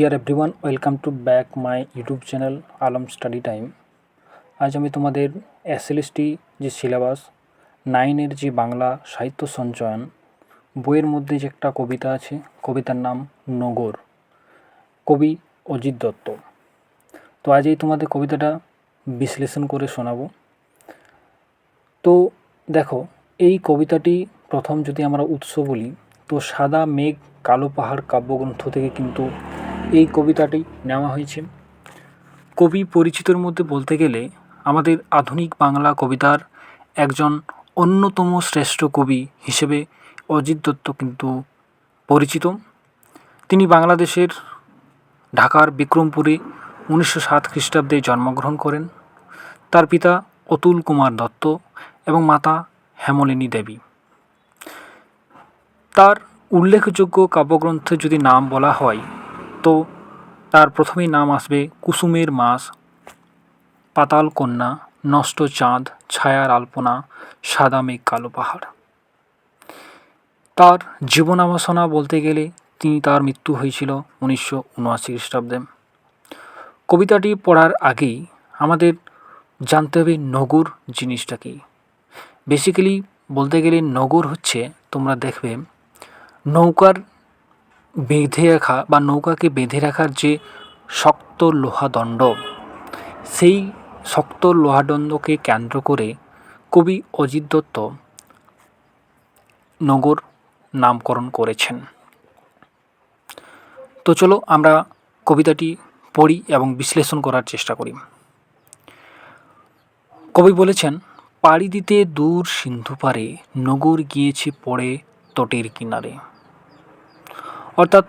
Deer everyone, welcome to back my YouTube channel Alam study time. আজ আমি তোমাদের SLST যে সিলেবাস 9-এর যে বাংলা সাহিত্য সঞ্চয়ন বইয়ের মধ্যে যে একটা কবিতা আছে, কবিতার নাম নগর, কবি অজিত দত্ত। তো আজ এই তোমাদের কবিতাটা বিশ্লেষণ করে শোনাবো। তো দেখো, এই কবিতাটি প্রথম যদি আমরা উৎস বলি তো সাদা মেঘ কালো পাহাড় কাব্যগ্রন্থ থেকে কিন্তু এই কবিতাটি নেওয়া হয়েছে। কবি পরিচিতর মধ্যে বলতে গেলে আমাদের আধুনিক বাংলা কবিতার একজন অন্যতম শ্রেষ্ঠ কবি হিসেবে অজিত দত্ত কিন্তু পরিচিত। তিনি বাংলাদেশের ঢাকার বিক্রমপুরে 1907 খ্রিস্টাব্দে জন্মগ্রহণ করেন। তার পিতা অতুল কুমার দত্ত এবং মাতা হেমলিনী দেবী। তার উল্লেখযোগ্য কাব্যগ্রন্থে যদি নাম বলা হয় তো তার প্রথমেই নাম আসবে কুসুমের মাস, পাতাল কন্যা, নষ্ট চাঁদ, ছায়ার আলপনা, সাদা মেঘ কালো পাহাড়। তার জীবনাবসনা বলতে গেলে তার মৃত্যু হয়েছিল 1979 খ্রিস্টাব্দে। কবিতাটি পড়ার আগেই আমাদের জানতে হবে নগর জিনিসটা কী। বেসিক্যালি বলতে গেলে নগর হচ্ছে, তোমরা দেখবে নৌকার বেঁধে রাখা বা নৌকাকে বেঁধে রাখার যে শক্ত লোহাদণ্ড, সেই শক্ত লোহাদণ্ডকে কেন্দ্র করে কবি অজিত দত্ত নগর নামকরণ করেছেন। তো চলো আমরা কবিতাটি পড়ি এবং বিশ্লেষণ করার চেষ্টা করি। কবি বলেছেন, পাড়ি দিতে দূর সিন্ধু পারে নগর গিয়েছে পড়ে তটের কিনারে। অর্থাৎ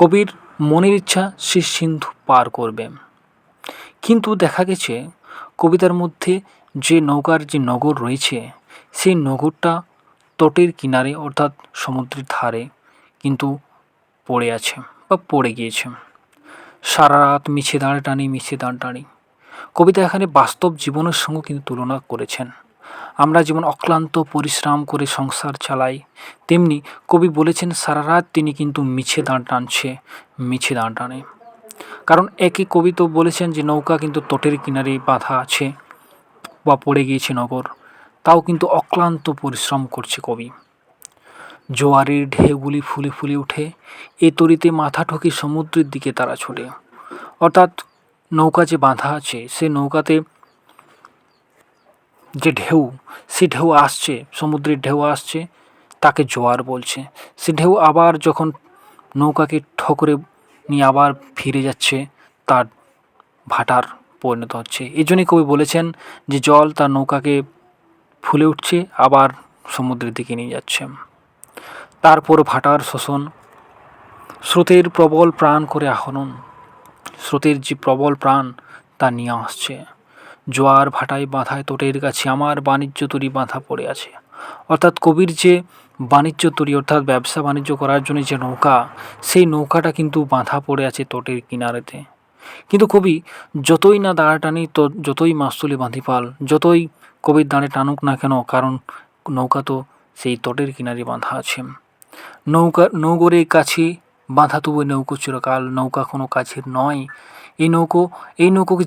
কবির মনের ইচ্ছা সে সিন্ধু পার করবে, কিন্তু দেখা গেছে কবিতার মধ্যে যে নৌকার যে নগর রয়েছে সেই নগরটা তটের কিনারে অর্থাৎ সমুদ্রের ধারে কিন্তু পড়ে আছে বা পড়ে গিয়েছে। সারা রাত মিছে দাঁড় টানি। কবিতা এখানে বাস্তব জীবনের সঙ্গে কিন্তু তুলনা করেছেন। আমরা যেমন অক্লান্ত পরিশ্রম করে সংসার চালাই, তেমনি কবি বলেছেন সারা রাত তিনি কিন্তু মিছে দাঁড় টানে। কারণ একই কবি তো বলেছেন যে নৌকা কিন্তু তটের কিনারে বাঁধা আছে বা পড়ে গিয়েছে নগর, তাও কিন্তু অক্লান্ত পরিশ্রম করছে কবি। জোয়ারের ঢেউগুলি ফুলে উঠে এ তরিতে মাথা ঠকে সমুদ্রের দিকে তারা ছোটে। অর্থাৎ নৌকা যে বাঁধা আছে সে নৌকাতে যে ঢেউ, সে ঢেউ আসছে, সমুদ্রের ঢেউ আসছে, তাকে জোয়ার বলছে। সে ঢেউ আবার যখন নৌকাকে ঠকরে নিয়ে আবার ফিরে যাচ্ছে তার ভাটার পরিণত হচ্ছে। এই জন্যই কবি বলেছেন যে জল তার নৌকাকে ফুলে উঠছে আবার সমুদ্রের দিকে নিয়ে যাচ্ছে। তারপর ভাটার শোষণ, স্রোতের প্রবল প্রাণ করে আহরণ, স্রোতের যে প্রবল প্রাণ তা নিয়ে আসছে। জোয়ার ভাটায় বাঁধায় তটের কাছে আমার বাণিজ্য তরী বাঁধা পড়ে আছে। অর্থাৎ কবির যে বাণিজ্য তরী অর্থাৎ ব্যবসা বাণিজ্য করার জন্য যে নৌকা, সেই নৌকাটা কিন্তু বাঁধা পড়ে আছে তটের কিনারেতে। কিন্তু কবি যতই না দাঁড়া টানি, তো যতই মাস্তুলি বাঁধি পাল, যতই কবির দাঁড়ে টানুক না কেন, কারণ নৌকা তো সেই তটের কিনারে বাঁধা আছে। নৌগরের কাছে বাঁধা তবু নৌকো চিরকাল, নৌকা কোনো কাছের নয়। এই নৌকোকে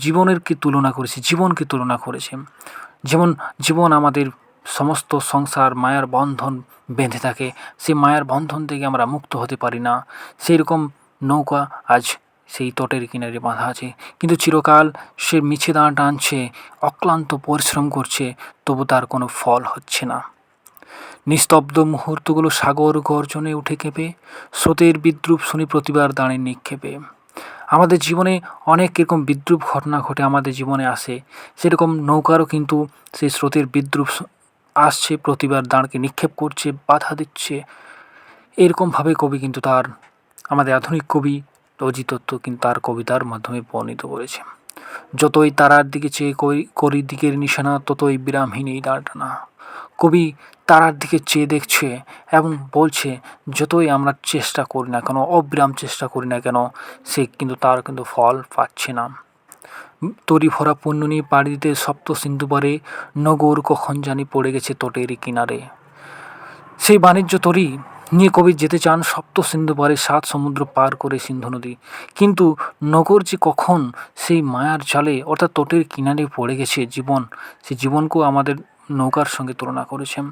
জীবনকে তুলনা করেছে। যেমন জীবন আমাদের সমস্ত সংসার মায়ার বন্ধন বেঁধে থাকে, সেই মায়ার বন্ধন থেকে আমরা মুক্ত হতে পারি না। সেই রকম নৌকা আজ সেই তটের কিনারে বাঁধা আছে, কিন্তু চিরকাল সে মিছে দাঁড় টানছে, অক্লান্ত পরিশ্রম করছে, তবু তার কোনো ফল হচ্ছে না। নিস্তব্ধ মুহূর্তগুলো সাগর গর্জনে উঠে কেঁপে, স্রোতের বিদ্রুপ শুনি প্রতিবার দাঁড়ে নিক্ষেপে। আমাদের জীবনে অনেক এরকম বিদ্রুপ ঘটনা ঘটে, আমাদের জীবনে আসে, সেরকম নৌকারও কিন্তু সেই স্রোতের বিদ্রুপ আসছে, প্রতিবার দাঁড়কে নিক্ষেপ করছে, বাধা দিচ্ছে। এরকমভাবে কবি কিন্তু আমাদের আধুনিক কবি অজিত দত্ত কিন্তু তার কবিতার মাধ্যমে বর্ণিত করেছে। যতই তারার দিকে চেয়ে করি দিকের নিশানা, ততই বিরামহীন এই দাঁড় টানা। কবি তারার দিকে চেয়ে দেখছে এবং বলছে যতই আমরা চেষ্টা করি না কেন, অবিরাম চেষ্টা করি না কেন, সে কিন্তু তার কিন্তু ফল পাচ্ছে না। তরি ভরা পুণ্য নিয়ে পাড়ি দিতে সপ্ত সিন্ধু পারে নগর কখন জানি পড়ে গেছে তটের কিনারে। সেই বাণিজ্য তরি নিয়ে কবি যেতে চান সপ্ত সিন্ধু পারে 7 সমুদ্র পার করে সিন্ধু নদী। কিন্তু নগর যে কখন সেই মায়ার জালে অর্থাৎ তটের কিনারে পড়ে গেছে জীবন, সেই জীবনকেও আমাদের নৌকার সঙ্গে তুলনা করেছেন।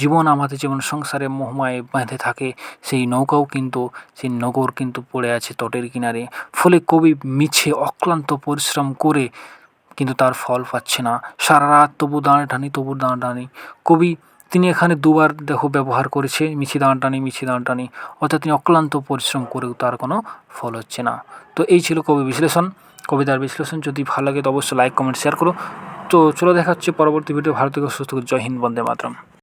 জীবন আমাদের যেমন সংসারে মোহমায় বেঁধে থাকে, সেই নৌকাও কিন্তু সেই নগর কিন্তু পড়ে আছে তটের কিনারে। ফলে কবি মিছে অক্লান্ত পরিশ্রম করে কিন্তু তার ফল পাচ্ছে না। সারা রাত তবু দাঁড়াটানি, তবু দাঁড়াটানি। কবি তিনি এখানে দুবার ব্যবহার করেছে মিছে দাঁড়াটানি, মিছে দাঁড়াটানি, অর্থাৎ তিনি অক্লান্ত পরিশ্রম করেও তার কোনো ফল হচ্ছে না। তো এই ছিল কবি বিশ্লেষণ, কবিতার বিশ্লেষণ। যদি ভালো লাগে তো অবশ্যই লাইক, কমেন্ট, শেয়ার করো। তো চলো দেখা হচ্ছে পরবর্তী ভিডিও। ভারতীয় সুস্থ। জয় হিন্দ, বন্দে মাতরম।